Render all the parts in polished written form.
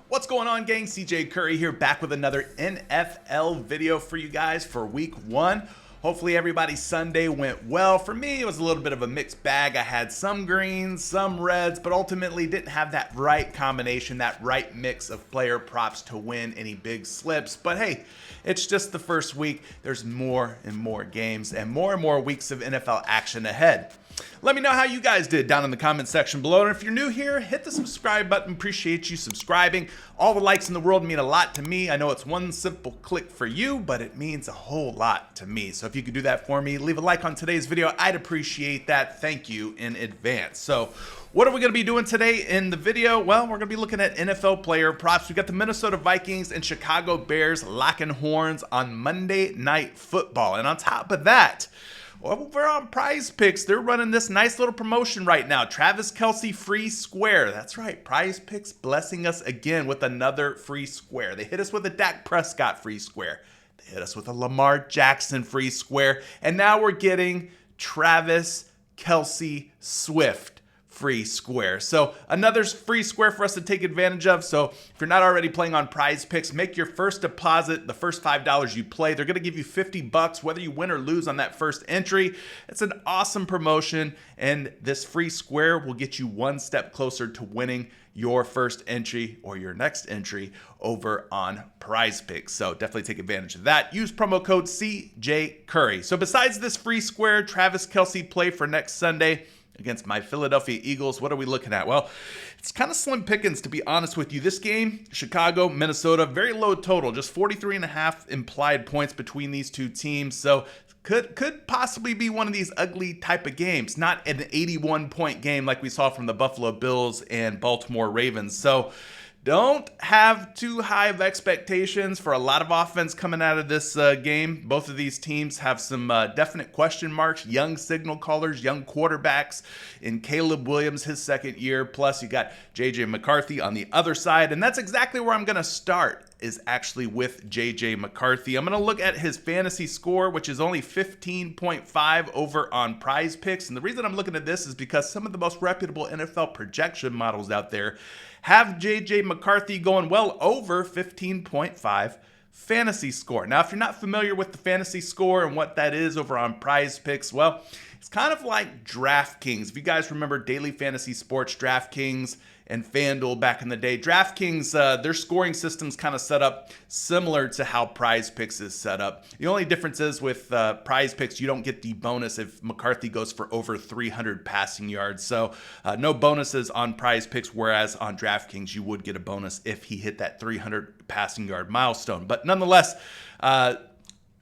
What's going on, gang? CJ Curry here, back with another NFL video for you guys for week one. Hopefully everybody's Sunday went well. For me, it was a little bit of a mixed bag. I had some greens, some reds, but ultimately didn't have that right combination, that right mix of player props to win any big slips. But hey, it's just the first week. There's more and more games and more weeks of NFL action ahead. Let me know how you guys did down in the comment section below. And if you're new here, hit the subscribe button. Appreciate you subscribing. All the likes in the world mean a lot to me. I know it's one simple click for you, but it means a whole lot to me. So if you could do that for me, leave a like on today's video. I'd appreciate that. Thank you in advance. So what are we going to be doing today in the video? Well, we're going to be looking at NFL player props. We got the Minnesota Vikings and Chicago Bears locking horns on Monday Night Football. And on top of that, over on PrizePicks, they're running this nice little promotion right now. Travis Kelce free square. That's right. PrizePicks blessing us again with another free square. They hit us with a Dak Prescott free square. They hit us with a Lamar Jackson free square. And now we're getting Travis Kelce Swift free square. So another free square for us to take advantage of. So if you're not already playing on PrizePicks, make your first deposit, the first $5 you play. They're going to give you $50 whether you win or lose on that first entry. It's an awesome promotion, and this free square will get you one step closer to winning your first entry or your next entry over on PrizePicks. So definitely take advantage of that. Use promo code CJ Curry. So besides this free square, Travis Kelce play for next Sunday against my Philadelphia Eagles, what are we looking at? Well, it's kind of slim pickings, to be honest with you. This game, Chicago, Minnesota, very low total, just 43.5 implied points between these two teams. So could possibly be one of these ugly type of games, not an 81-point game like we saw from the Buffalo Bills and Baltimore Ravens. So don't have too high of expectations for a lot of offense coming out of this game. Both of these teams have some definite question marks, young signal callers, young quarterbacks in Caleb Williams, his second year. Plus, you got J.J. McCarthy on the other side. And that's exactly where I'm going to start, is actually with J.J. McCarthy. I'm going to look at his fantasy score, which is only 15.5 over on PrizePicks. And the reason I'm looking at this is because some of the most reputable NFL projection models out there have J.J. McCarthy going well over 15.5 fantasy score. Now, if you're not familiar with the fantasy score and what that is over on PrizePicks, well, it's kind of like DraftKings. If you guys remember daily fantasy sports, DraftKings and FanDuel back in the day, DraftKings, their scoring system's kind of set up similar to how PrizePicks is set up. The only difference is with PrizePicks, you don't get the bonus if McCarthy goes for over 300 passing yards. So no bonuses on PrizePicks, whereas on DraftKings, you would get a bonus if he hit that 300 passing yard milestone. But nonetheless,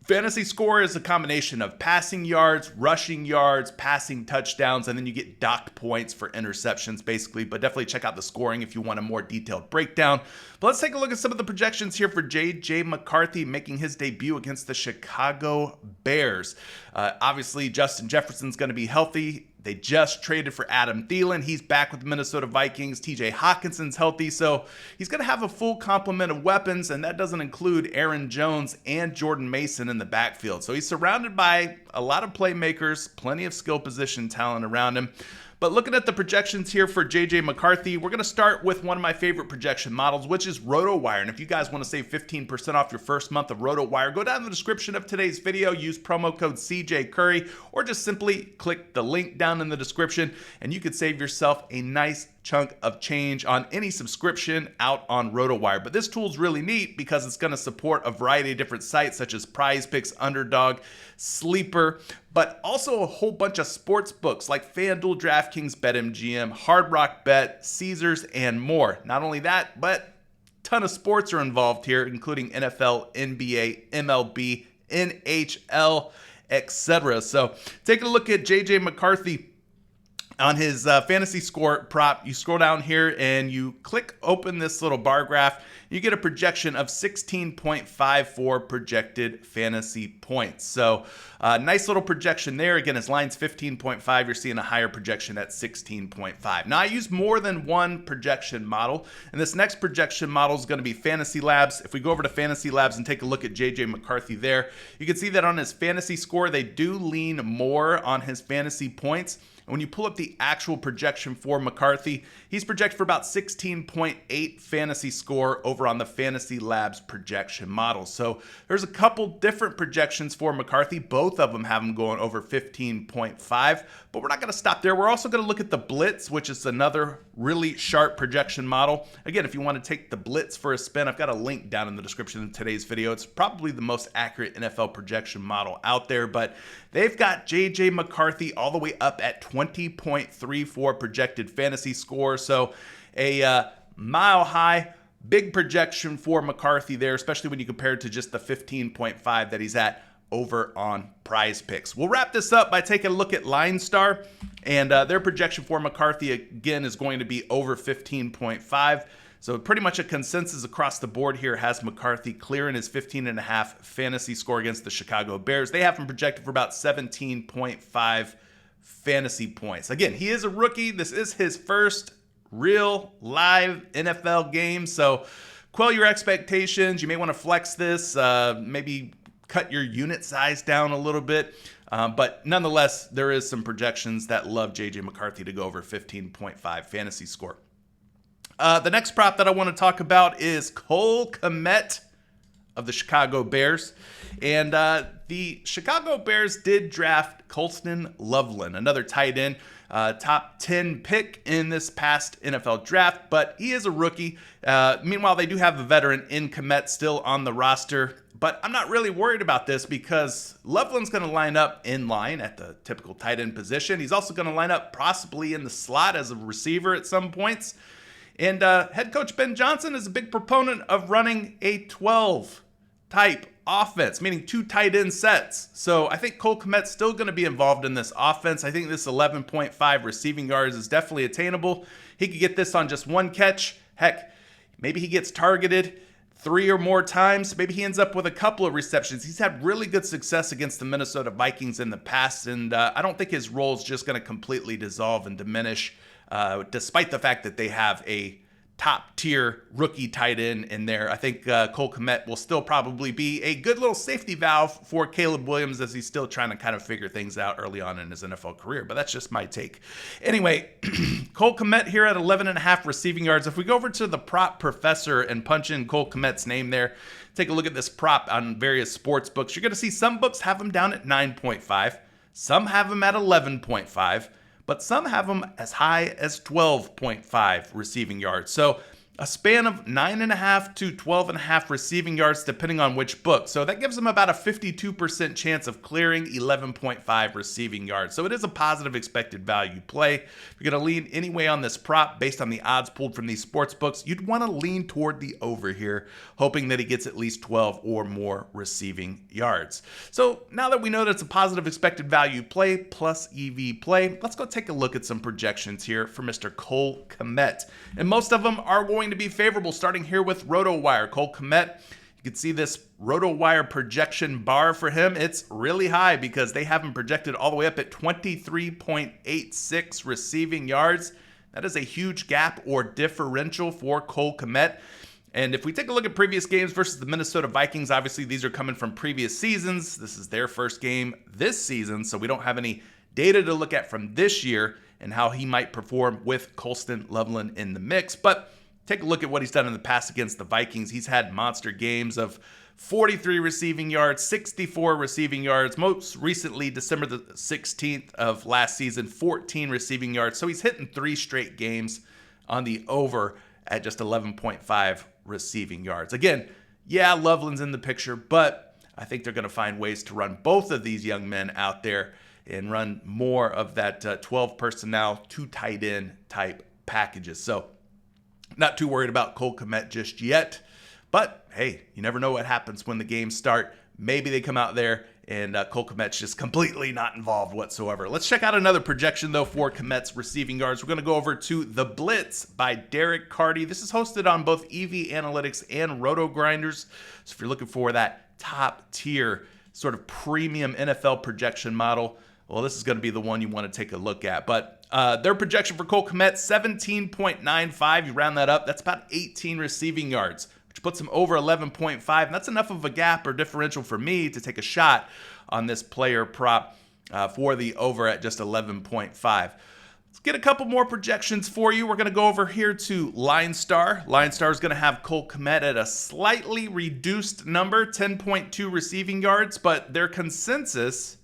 fantasy score is a combination of passing yards, rushing yards, passing touchdowns, and then you get docked points for interceptions, basically. But definitely check out the scoring if you want a more detailed breakdown. But let's take a look at some of the projections here for J.J. McCarthy making his debut against the Chicago Bears. Obviously, Justin Jefferson's going to be healthy. They just traded for Adam Thielen. He's back with the Minnesota Vikings. TJ Hawkinson's healthy, so he's going to have a full complement of weapons, and that doesn't include Aaron Jones and Jordan Mason in the backfield. So he's surrounded by a lot of playmakers, plenty of skill position talent around him. But looking at the projections here for J.J. McCarthy, we're going to start with one of my favorite projection models, which is RotoWire. And if you guys want to save 15% off your first month of RotoWire, go down in the description of today's video, use promo code CJ Curry, or just simply click the link down in the description, and you could save yourself a nice chunk of change on any subscription out on RotoWire. But this tool is really neat because it's going to support a variety of different sites such as PrizePicks, Underdog, Sleeper, but also a whole bunch of sports books like FanDuel, DraftKings, BetMGM, Hard Rock Bet, Caesars, and more. Not only that, but a ton of sports are involved here, including NFL, NBA, MLB, NHL, etc. So take a look at J.J. McCarthy on his fantasy score prop. You scroll down here and you click open this little bar graph. You get a projection of 16.54 projected fantasy points. So nice little projection there. Again, his line's 15.5. You're seeing a higher projection at 16.5. Now, I use more than one projection model, and this next projection model is going to be Fantasy Labs. If we go over to Fantasy Labs and take a look at J.J. McCarthy there, you can see that on his fantasy score, they do lean more on his fantasy points. And when you pull up the actual projection for McCarthy, he's projected for about 16.8 fantasy score over on the Fantasy Labs projection model. So there's a couple different projections for McCarthy. Both of them have him going over 15.5, but we're not going to stop there. We're also going to look at the Blitz, which is another really sharp projection model. Again, if you want to take the Blitz for a spin, I've got a link down in the description of today's video. It's probably the most accurate NFL projection model out there, but they've got JJ McCarthy all the way up at 20.34 projected fantasy score. So a mile high, big projection for McCarthy there, especially when you compare it to just the 15.5 that he's at over on PrizePicks. We'll wrap this up by taking a look at LineStar, and their projection for McCarthy again is going to be over 15.5. So pretty much a consensus across the board here has McCarthy clearing his 15.5 fantasy score against the Chicago Bears. They have him projected for about 17.5 fantasy points. Again, he is a rookie. This is his first real live NFL game, so quell your expectations. You may want to flex this, maybe cut your unit size down a little bit. But nonetheless, there is some projections that love JJ McCarthy to go over 15.5 fantasy score. The next prop that I want to talk about is Cole Kmet of the Chicago Bears. And the Chicago Bears did draft Colston Loveland, another tight end, top 10 pick in this past NFL draft, but he is a rookie. Meanwhile, they do have a veteran in Kmet still on the roster. But I'm not really worried about this because Loveland's going to line up in line at the typical tight end position. He's also going to line up possibly in the slot as a receiver at some points. And head coach Ben Johnson is a big proponent of running a 12 type offense, meaning 2 tight end sets. So I think Cole Kmet's still going to be involved in this offense. I think this 11.5 receiving yards is definitely attainable. He could get this on just one catch. Heck, maybe he gets targeted 3 or more times. Maybe he ends up with a couple of receptions. He's had really good success against the Minnesota Vikings in the past, and I don't think his role is just going to completely dissolve and diminish, despite the fact that they have a top-tier rookie tight end in there. I think Cole Kmet will still probably be a good little safety valve for Caleb Williams as he's still trying to kind of figure things out early on in his NFL career, but that's just my take. Anyway, Cole Kmet here at 11.5 receiving yards. If we go over to the prop professor and punch in Cole Kmet's name there, take a look at this prop on various sports books, you're going to see some books have him down at 9.5, some have him at 11.5, but some have them as high as 12.5 receiving yards. So a span of 9.5 to 12.5 receiving yards, depending on which book. So that gives him about a 52% chance of clearing 11.5 receiving yards. So it is a positive expected value play. If you're going to lean any way on this prop based on the odds pulled from these sports books, you'd want to lean toward the over here, hoping that he gets at least 12 or more receiving yards. So now that we know that it's a positive expected value play plus EV play, let's go take a look at some projections here for Mr. Cole Kmet. And most of them are going to be favorable, starting here with RotoWire. Cole Kmet, you can see this RotoWire projection bar for him. It's really high because they have him projected all the way up at 23.86 receiving yards. That is a huge gap or differential for Cole Kmet. And if we take a look at previous games versus the Minnesota Vikings, obviously these are coming from previous seasons. This is their first game this season, so we don't have any data to look at from this year and how he might perform with Colston Loveland in the mix. But take a look at what he's done in the past against the Vikings. He's had monster games of 43 receiving yards, 64 receiving yards. Most recently, December the 16th of last season, 14 receiving yards. So he's hitting 3 straight games on the over at just 11.5 receiving yards. Again, yeah, Loveland's in the picture, but I think they're going to find ways to run both of these young men out there and run more of that 12 personnel, 2 tight end type packages. So not too worried about Cole Kmet just yet, but hey, you never know what happens when the games start. Maybe they come out there and Cole Kmet's just completely not involved whatsoever. Let's check out another projection, though, for Kmet's receiving yards. We're going to go over to The Blitz by Derek Carty. This is hosted on both EV Analytics and Roto Grinders. So if you're looking for that top tier sort of premium NFL projection model, well, this is going to be the one you want to take a look at. But their projection for Cole Kmet, 17.95. You round that up, that's about 18 receiving yards, which puts him over 11.5. And that's enough of a gap or differential for me to take a shot on this player prop. for the over at just 11.5. Let's get a couple more projections for you. We're going to go over here to Line Star. Line Star is going to have Cole Kmet at a slightly reduced number, 10.2 receiving yards, but their consensus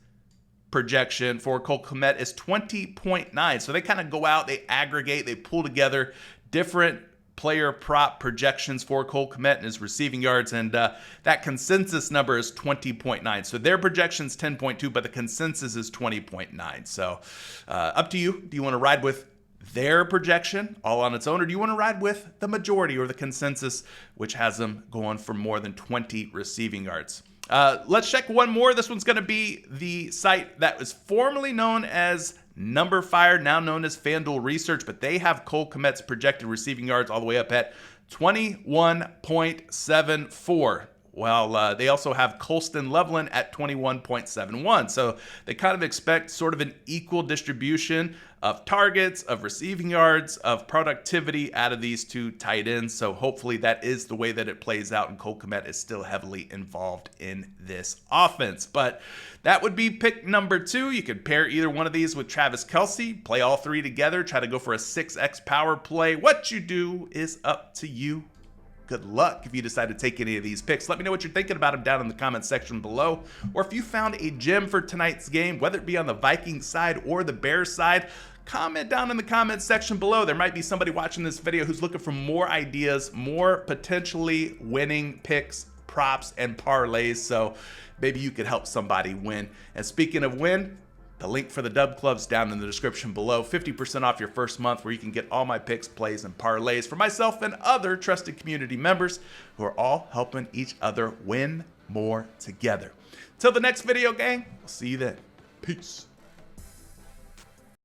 projection for Cole Kmet is 20.9. So they kind of go out, they aggregate, they pull together different player prop projections for Cole Kmet and his receiving yards, and that consensus number is 20.9. So their projection's 10.2, but the consensus is 20.9. So up to you. Do you want to ride with their projection all on its own, or do you want to ride with the majority or the consensus, which has them going for more than 20 receiving yards? Let's check one more. This one's going to be the site that was formerly known as Number Fire, now known as FanDuel Research, but they have Cole Kmet's projected receiving yards all the way up at 21.74. Well, they also have Colston Loveland at 21.71. So they kind of expect sort of an equal distribution of targets, of receiving yards, of productivity out of these two tight ends. So hopefully that is the way that it plays out, and Cole Kmet is still heavily involved in this offense. But that would be pick number 2. You could pair either one of these with Travis Kelce, play all three together, try to go for a 6x power play. What you do is up to you. Good luck if you decide to take any of these picks. Let me know what you're thinking about them down in the comment section below. Or if you found a gem for tonight's game, whether it be on the Vikings side or the Bears side, comment down in the comment section below. There might be somebody watching this video who's looking for more ideas, more potentially winning picks, props, and parlays. So maybe you could help somebody win. And speaking of win, the link for the Dub Club's down in the description below. 50% off your first month, where you can get all my picks, plays, and parlays for myself and other trusted community members who are all helping each other win more together. Till the next video, gang, we'll see you then. Peace.